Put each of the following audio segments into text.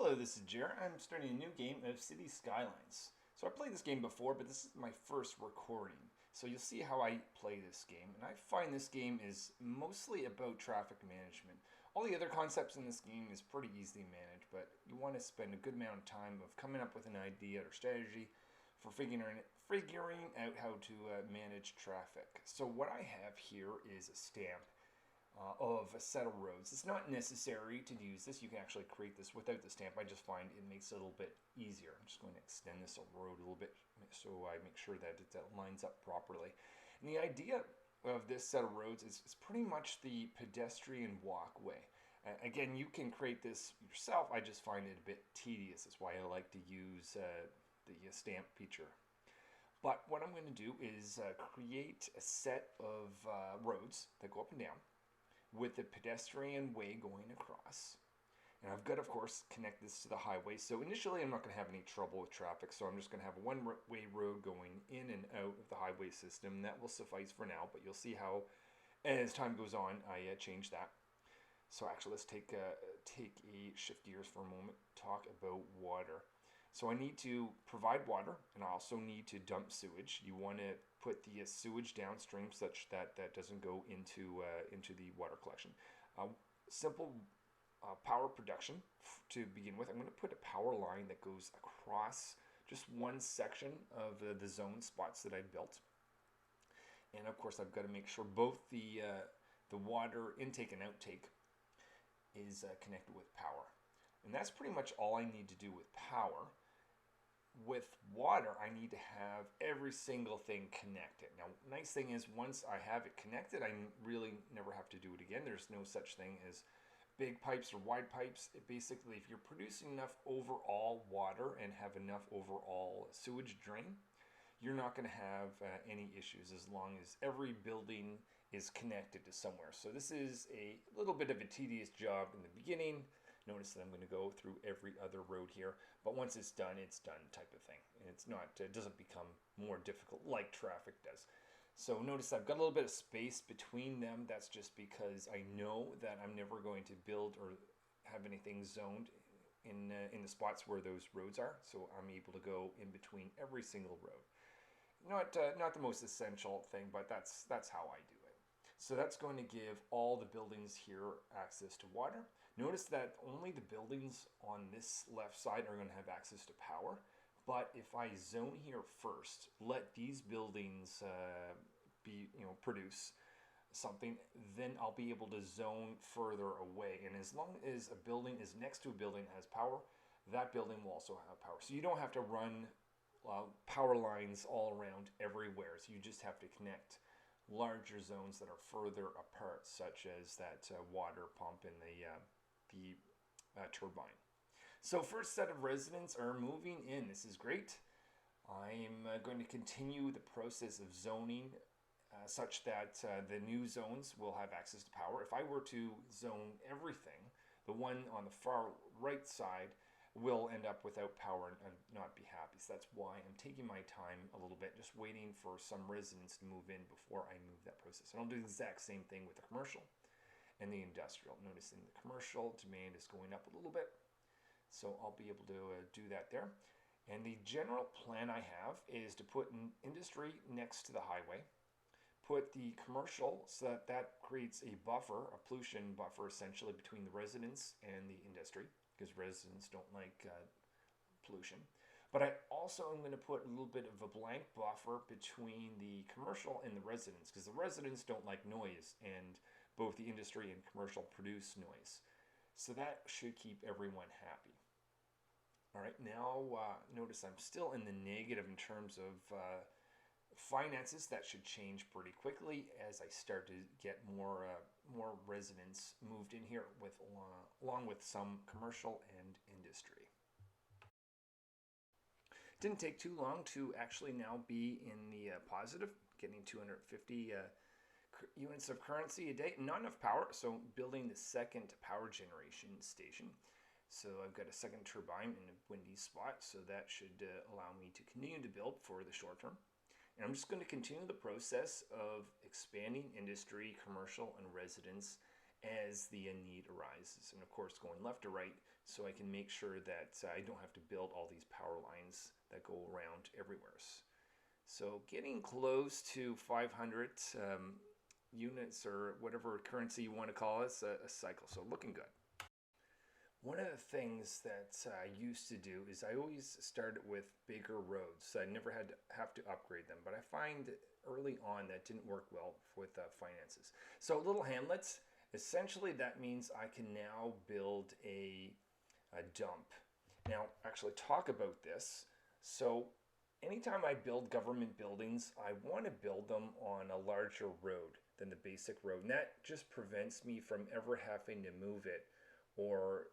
Hello, this is Jared. I'm starting a new game of City Skylines. So I played this game before, but this is my first recording. So you'll see how I play this game. And I find this game is mostly about traffic management. All the other concepts in this game is pretty easily managed, but you want to spend a good amount of time of coming up with an idea or strategy for figuring out how to manage traffic. So what I have here is a stamp of a set of roads. It's not necessary to use this. You can actually create this without the stamp. I just find it makes it a little bit easier. I'm just going to extend this road a little bit so I make sure that it lines up properly. And the idea of this set of roads is pretty much the pedestrian walkway. Again, you can create this yourself. I just find it a bit tedious. That's why I like to use the stamp feature. But what I'm going to do is create a set of roads that go up and down with the pedestrian way going across. And I've got, of course, connect this to the highway. So initially I'm not going to have any trouble with traffic, so I'm just going to have a one-way road going in and out of the highway system. That will suffice for now, but you'll see how, as time goes on, I change that. So actually, let's take a shift gears for a moment, talk about water. So I need to provide water, and I also need to dump sewage. You want to put the sewage downstream such that that doesn't go into the water collection. Simple power production to begin with. I'm going to put a power line that goes across just one section of the zone spots that I built. And of course, I've got to make sure both the water intake and outtake is connected with power. And that's pretty much all I need to do with power. With water, I need to have every single thing connected. Now, nice thing is once I have it connected, I really never have to do it again. There's no such thing as big pipes or wide pipes. Basically, if you're producing enough overall water and have enough overall sewage drain, you're not going to have any issues as long as every building is connected to somewhere. So this is a little bit of a tedious job in the beginning. Notice that I'm going to go through every other road here, but once it's done type of thing. And it's not, it doesn't become more difficult like traffic does. So notice I've got a little bit of space between them. That's just because I know that I'm never going to build or have anything zoned in the spots where those roads are. So I'm able to go in between every single road. Not the most essential thing, but that's how I do it. So that's going to give all the buildings here access to water. Notice that only the buildings on this left side are going to have access to power. But if I zone here first, let these buildings produce something, then I'll be able to zone further away. And as long as a building is next to a building that has power, that building will also have power. So you don't have to run power lines all around everywhere. So you just have to connect larger zones that are further apart, such as that water pump and the turbine. So first set of residents are moving in. This is great. I'm going to continue the process of zoning such that the new zones will have access to power. If I were to zone everything, the one on the far right side will end up without power and not be happy. So that's why I'm taking my time a little bit, just waiting for some residents to move in before I move that process. And I'll do the exact same thing with the commercial and the industrial. Notice in the commercial, demand is going up a little bit. So I'll be able to do that there. And the general plan I have is to put an industry next to the highway, put the commercial so that that creates a buffer, a pollution buffer essentially between the residents and the industry, because residents don't like pollution. But I also am going to put a little bit of a blank buffer between the commercial and the residents, because the residents don't like noise, and both the industry and commercial produce noise. So that should keep everyone happy. All right, now notice I'm still in the negative in terms of finances. That should change pretty quickly as I start to get more residents moved in here with along with some commercial and industry. Didn't take too long to actually now be in the positive, getting 250 units of currency a day. Not enough power, so building the second power generation station. So I've got a second turbine in a windy spot, so that should allow me to continue to build for the short term. And I'm just going to continue the process of expanding industry, commercial, and residence as the need arises. And of course, going left to right so I can make sure that I don't have to build all these power lines that go around everywhere. So getting close to 500 units, or whatever currency you want to call it, a cycle. So looking good. One of the things that I used to do is I always started with bigger roads. So I never had to have to upgrade them, but I find early on that didn't work well with finances. So little hamlets, essentially that means I can now build a dump. Now, actually talk about this. So anytime I build government buildings, I want to build them on a larger road than the basic road. And that just prevents me from ever having to move it, or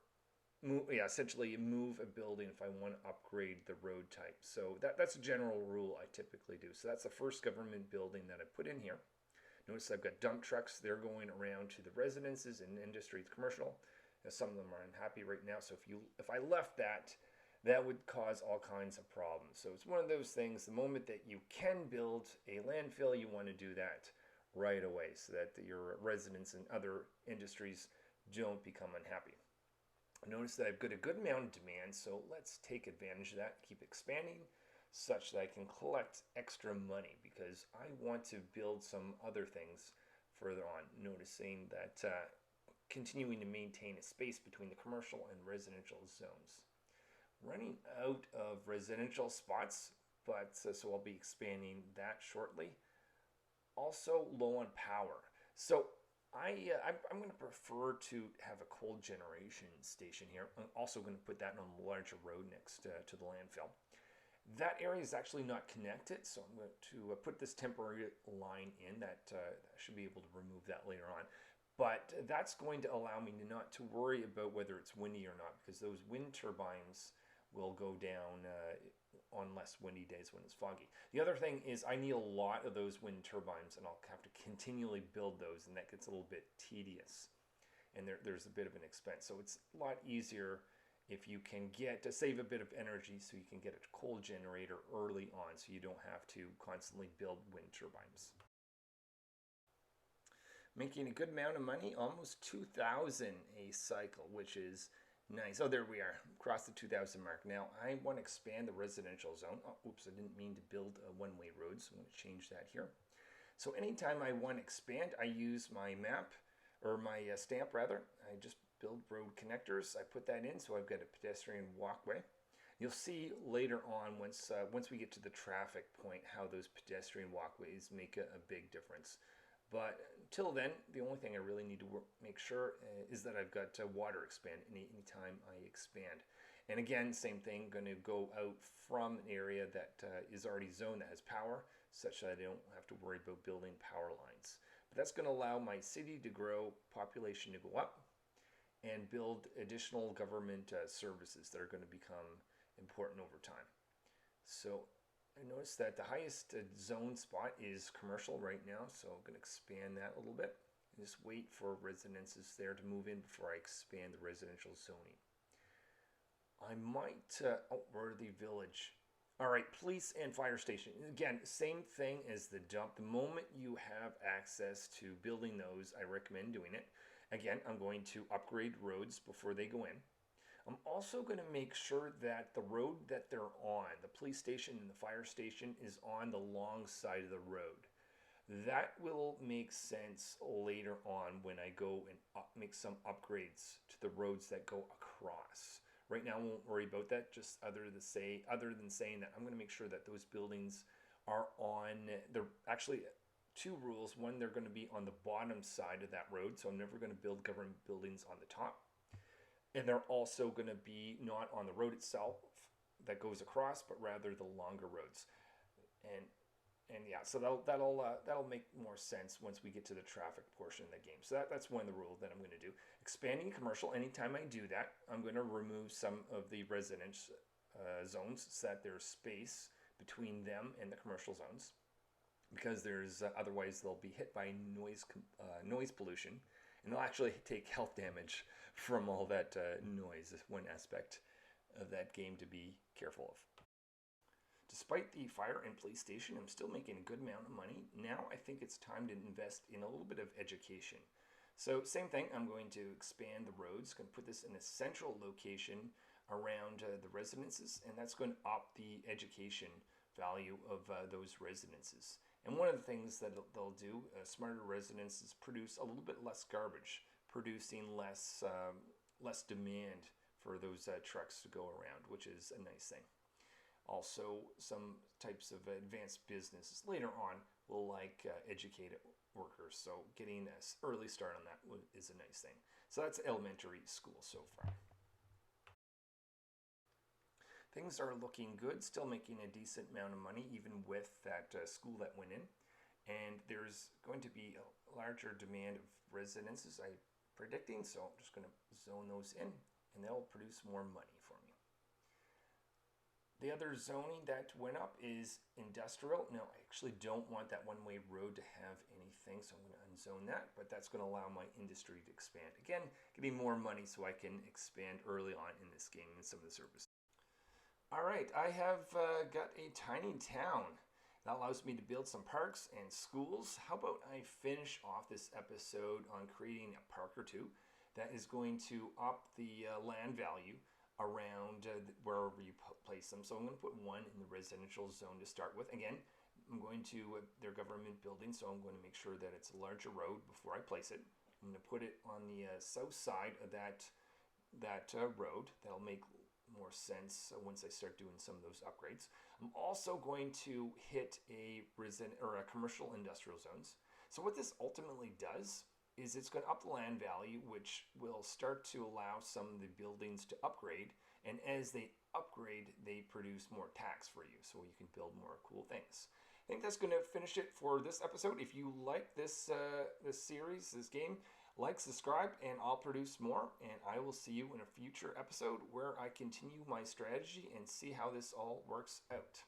essentially move a building if I want to upgrade the road type. So that's a general rule I typically do. So that's the first government building that I put in here. Notice I've got dump trucks. They're going around to the residences and industry, commercial. Now, some of them are unhappy right now. So if I left that, that would cause all kinds of problems. So it's one of those things, the moment that you can build a landfill, you want to do that right away so that your residents and other industries don't become unhappy. Notice that I've got a good amount of demand, so let's take advantage of that, keep expanding such that I can collect extra money, because I want to build some other things further on. Noticing that continuing to maintain a space between the commercial and residential zones. Running out of residential spots, but so I'll be expanding that shortly. Also low on power. So I'm going to prefer to have a cold generation station here. I'm also going to put that on a larger road next to the landfill. That area is actually not connected, so I'm going to put this temporary line in. That I should be able to remove that later on. But that's going to allow me not to worry about whether it's windy or not, because those wind turbines will go down on less windy days when it's foggy. The other thing is I need a lot of those wind turbines, and I'll have to continually build those, and that gets a little bit tedious, and there's a bit of an expense. So it's a lot easier if you can get to save a bit of energy, so you can get a cold generator early on, so you don't have to constantly build wind turbines. Making a good amount of money, almost 2,000 a cycle, which is nice. Oh, there we are, across the 2,000 mark. Now, I want to expand the residential zone. Oh, oops, I didn't mean to build one-way roads. I'm going to change that here. So anytime I want to expand, I use my map, or my stamp rather. I just build road connectors. I put that in, so I've got a pedestrian walkway. You'll see later on, once we get to the traffic point, how those pedestrian walkways make a big difference. But until then, the only thing I really need to make sure is that I've got water expand anytime I expand. And again, same thing, going to go out from an area that is already zoned that has power, such that I don't have to worry about building power lines. But that's going to allow my city to grow, population to go up, and build additional government services that are going to become important over time. So I noticed that the highest zone spot is commercial right now, so I'm going to expand that a little bit. And just wait for residences there to move in before I expand the residential zoning. I might, Worthy Village. All right, police and fire station. Again, same thing as the dump. The moment you have access to building those, I recommend doing it. Again, I'm going to upgrade roads before they go in. I'm also going to make sure that the road that they're on, the police station and the fire station, is on the long side of the road. That will make sense later on when I go and make some upgrades to the roads that go across. Right now I won't worry about that, just other than saying that I'm going to make sure that those buildings are on, they're actually two rules. One, they're going to be on the bottom side of that road, so I'm never going to build government buildings on the top. And they're also going to be not on the road itself that goes across, but rather the longer roads. And yeah, so that'll make more sense once we get to the traffic portion of the game. So that's one of the rules that I'm going to do. Expanding commercial, anytime I do that, I'm going to remove some of the residence zones so that there's space between them and the commercial zones, because there's otherwise they'll be hit by noise pollution, and they'll actually take health damage from all that noise. Is one aspect of that game to be careful of. Despite the fire and police station, I'm still making a good amount of money. Now I think it's time to invest in a little bit of education. So same thing, I'm going to expand the roads, going to put this in a central location around the residences, and that's going to up the education value of those residences. And one of the things that they'll do, smarter residences produce a little bit less garbage, producing less demand for those trucks to go around, which is a nice thing. Also, some types of advanced businesses later on will like educated workers, so getting an early start on that is a nice thing. So that's elementary school so far. Things are looking good, still making a decent amount of money even with that school that went in. And there's going to be a larger demand of residences, I'm predicting, so I'm just going to zone those in and they'll produce more money for me. The other zoning that went up is industrial. Now, I actually don't want that one-way road to have anything, so I'm going to unzone that, but that's going to allow my industry to expand. Again, getting more money so I can expand early on in this game and some of the services. All right, I have got a tiny town. That allows me to build some parks and schools. How about I finish off this episode on creating a park or two that is going to up the land value around wherever you place them. So I'm going to put one in the residential zone to start with. Again, I'm going to, they're government buildings, so I'm going to make sure that it's a larger road before I place it. I'm going to put it on the south side of that road. That'll make more sense once I start doing some of those upgrades. I'm also going to hit a commercial industrial zones. So what this ultimately does is it's going to up the land value, which will start to allow some of the buildings to upgrade. And as they upgrade, they produce more tax for you, so you can build more cool things. I think that's going to finish it for this episode. If you like this series, this game, like, subscribe, and I'll produce more. And I will see you in a future episode where I continue my strategy and see how this all works out.